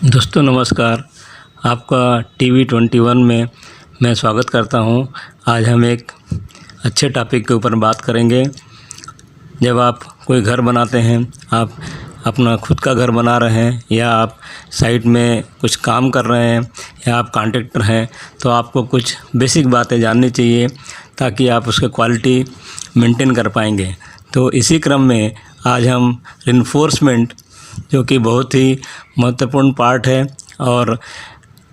दोस्तों नमस्कार। आपका TV21 में मैं स्वागत करता हूं। आज हम एक अच्छे टॉपिक के ऊपर बात करेंगे। जब आप कोई घर बनाते हैं, आप अपना खुद का घर बना रहे हैं या आप साइट में कुछ काम कर रहे हैं या आप कॉन्ट्रैक्टर हैं, तो आपको कुछ बेसिक बातें जाननी चाहिए ताकि आप उसकी क्वालिटी मेंटेन कर पाएंगे। तो इसी क्रम में आज हम रिइंफोर्समेंट, जो कि बहुत ही महत्वपूर्ण पार्ट है, और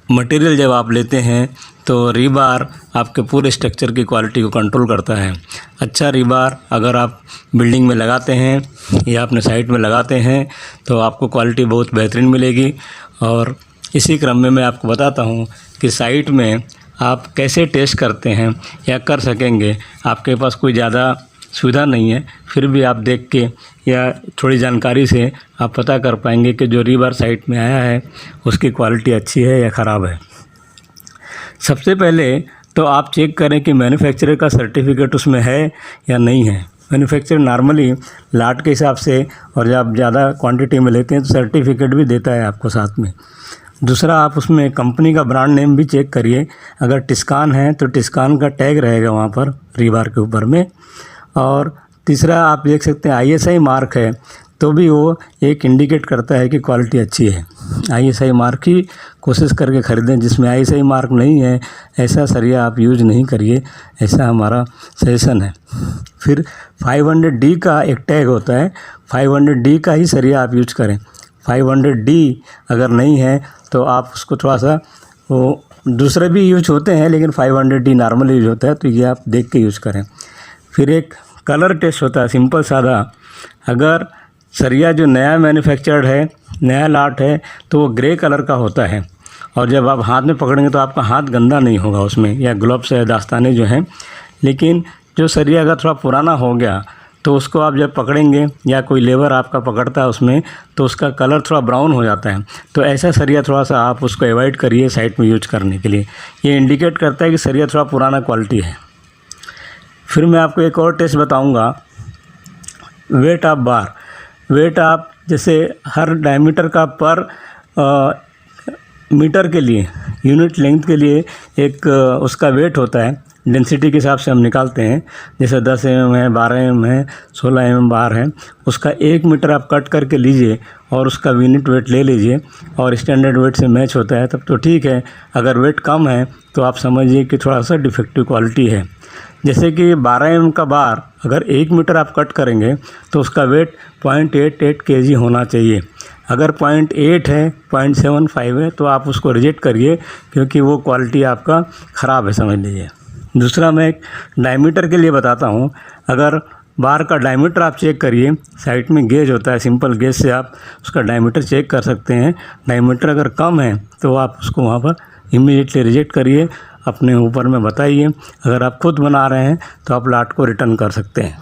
मटेरियल जब आप लेते हैं तो रीबार आपके पूरे स्ट्रक्चर की क्वालिटी को कंट्रोल करता है। अच्छा रीबार अगर आप बिल्डिंग में लगाते हैं या अपने साइट में लगाते हैं तो आपको क्वालिटी बहुत बेहतरीन मिलेगी। और इसी क्रम में मैं आपको बताता हूं कि साइट में आप कैसे टेस्ट करते हैं या कर सकेंगे। आपके पास कोई ज़्यादा सुविधा नहीं है, फिर भी आप देख के या थोड़ी जानकारी से आप पता कर पाएंगे कि जो रीबार साइट में आया है उसकी क्वालिटी अच्छी है या ख़राब है। सबसे पहले तो आप चेक करें कि मैन्युफैक्चरर का सर्टिफिकेट उसमें है या नहीं है। मैन्युफैक्चरर नॉर्मली लाट के हिसाब से, और जब आप ज़्यादा क्वांटिटी में लेते हैं तो सर्टिफिकेट भी देता है आपको साथ में। दूसरा, आप उसमें कंपनी का ब्रांड नेम भी चेक करिए। अगर टिस्कान है तो टिस्कान का टैग रहेगा वहाँ पर रीबार के ऊपर में। और तीसरा, आप देख सकते हैं ISI मार्क है तो भी वो एक इंडिकेट करता है कि क्वालिटी अच्छी है। ISI मार्क ही कोशिश करके ख़रीदें। जिसमें ISI मार्क नहीं है ऐसा सरिया आप यूज नहीं करिए, ऐसा हमारा सजेशन है। फिर 500D का एक टैग होता है, 500D का ही सरिया आप यूज करें। 500D अगर नहीं है तो आप उसको थोड़ा सा, वो दूसरे भी यूज होते हैं लेकिन 500D नॉर्मल यूज होता है, तो ये आप देख के यूज़ करें। फिर एक कलर टेस्ट होता है, सिंपल सादा। अगर सरिया जो नया मैन्युफैक्चर्ड है, नया लाट है, तो वो ग्रे कलर का होता है, और जब आप हाथ में पकड़ेंगे तो आपका हाथ गंदा नहीं होगा उसमें, या ग्लव्स या दास्ताने जो हैं। लेकिन जो सरिया अगर थोड़ा पुराना हो गया तो उसको आप जब पकड़ेंगे या कोई लेबर आपका पकड़ता है उसमें, तो उसका कलर थोड़ा ब्राउन हो जाता है। तो ऐसा सरिया थोड़ा सा आप उसको अवॉइड करिए साइट में यूज करने के लिए। ये इंडिकेट करता है कि सरिया थोड़ा पुराना क्वालिटी है। फिर मैं आपको एक और टेस्ट बताऊंगा, वेट ऑफ बार। वेट आप जैसे हर डायमीटर का पर मीटर के लिए, यूनिट लेंथ के लिए एक उसका वेट होता है। डेंसिटी के हिसाब से हम निकालते हैं। जैसे 10 mm है, 12 mm है, 16 mm बार है। उसका 1 मीटर आप कट करके लीजिए और उसका यूनिट वेट ले लीजिए, और स्टैंडर्ड वेट से मैच होता है तब तो ठीक है। अगर वेट कम है तो आप समझिए कि थोड़ा सा डिफेक्टिव क्वालिटी है। जैसे कि 12 mm का बार अगर 1 मीटर आप कट करेंगे तो उसका वेट 0.88 kg होना चाहिए। अगर 0.8 है, 0.75 है, तो आप उसको रिजेक्ट करिए, क्योंकि वो क्वालिटी आपका ख़राब है, समझ लीजिए। दूसरा, मैं एक डायमीटर के लिए बताता हूँ। अगर बार का डायमीटर आप चेक करिए, साइट में गेज होता है, सिंपल गेज से आप उसका डायमीटर चेक कर सकते हैं। डायमीटर अगर कम है तो आप उसको वहाँ पर इमीडिएटली रिजेक्ट करिए, अपने ऊपर में बताइए। अगर आप खुद बना रहे हैं तो आप लाट को रिटर्न कर सकते हैं।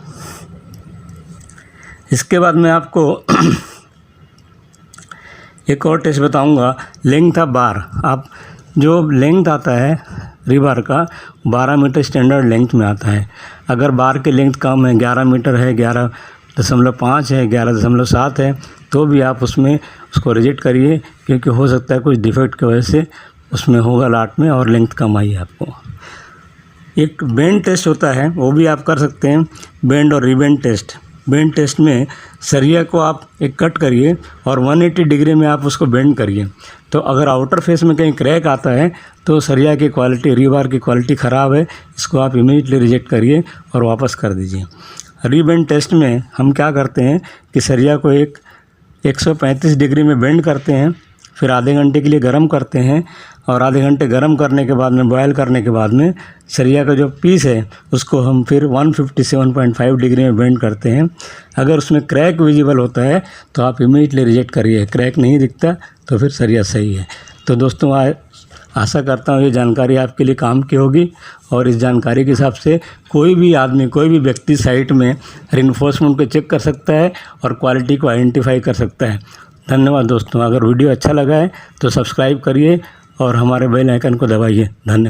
इसके बाद मैं आपको एक और टेस्ट बताऊंगा, लेंथ ऑफ बार। आप जो लेंथ आता है रीबार का, 12 मीटर स्टैंडर्ड लेंथ में आता है। अगर बार की लेंथ कम है, 11 मीटर है, 11.5 है, 11.7 है, तो भी आप उसमें उसको रिजेक्ट करिए, क्योंकि हो सकता है कुछ डिफेक्ट की वजह से उसमें होगा लाट में और लेंथ कम आई है आपको। एक बेंड टेस्ट होता है, वो भी आप कर सकते हैं, बेंड और रीबेंड टेस्ट। बेंड टेस्ट में सरिया को आप एक कट करिए और 180 डिग्री में आप उसको बेंड करिए। तो अगर आउटर फेस में कहीं क्रैक आता है तो सरिया की क्वालिटी, रीबार की क्वालिटी ख़राब है, इसको आप इमीडिएटली रिजेक्ट करिए और वापस कर दीजिए। रीबेंड टेस्ट में हम क्या करते हैं कि सरिया को 135 डिग्री में बेंड करते हैं, फिर आधे घंटे के लिए गर्म करते हैं, और आधे घंटे गर्म करने के बाद में, बॉयल करने के बाद में, सरिया का जो पीस है उसको हम फिर 157.5 डिग्री में बेंड करते हैं। अगर उसमें क्रैक विजिबल होता है तो आप इमीडिएटली रिजेक्ट करिए। क्रैक नहीं दिखता तो फिर सरिया सही है। तो दोस्तों, आशा करता हूँ ये जानकारी आपके लिए काम की होगी, और इस जानकारी के हिसाब से कोई भी आदमी, कोई भी व्यक्ति साइट में रिइंफोर्समेंट को चेक कर सकता है और क्वालिटी को आइडेंटिफाई कर सकता है। धन्यवाद दोस्तों। अगर वीडियो अच्छा लगा है तो सब्सक्राइब करिए और हमारे बेल आइकन को दबाइए। धन्यवाद।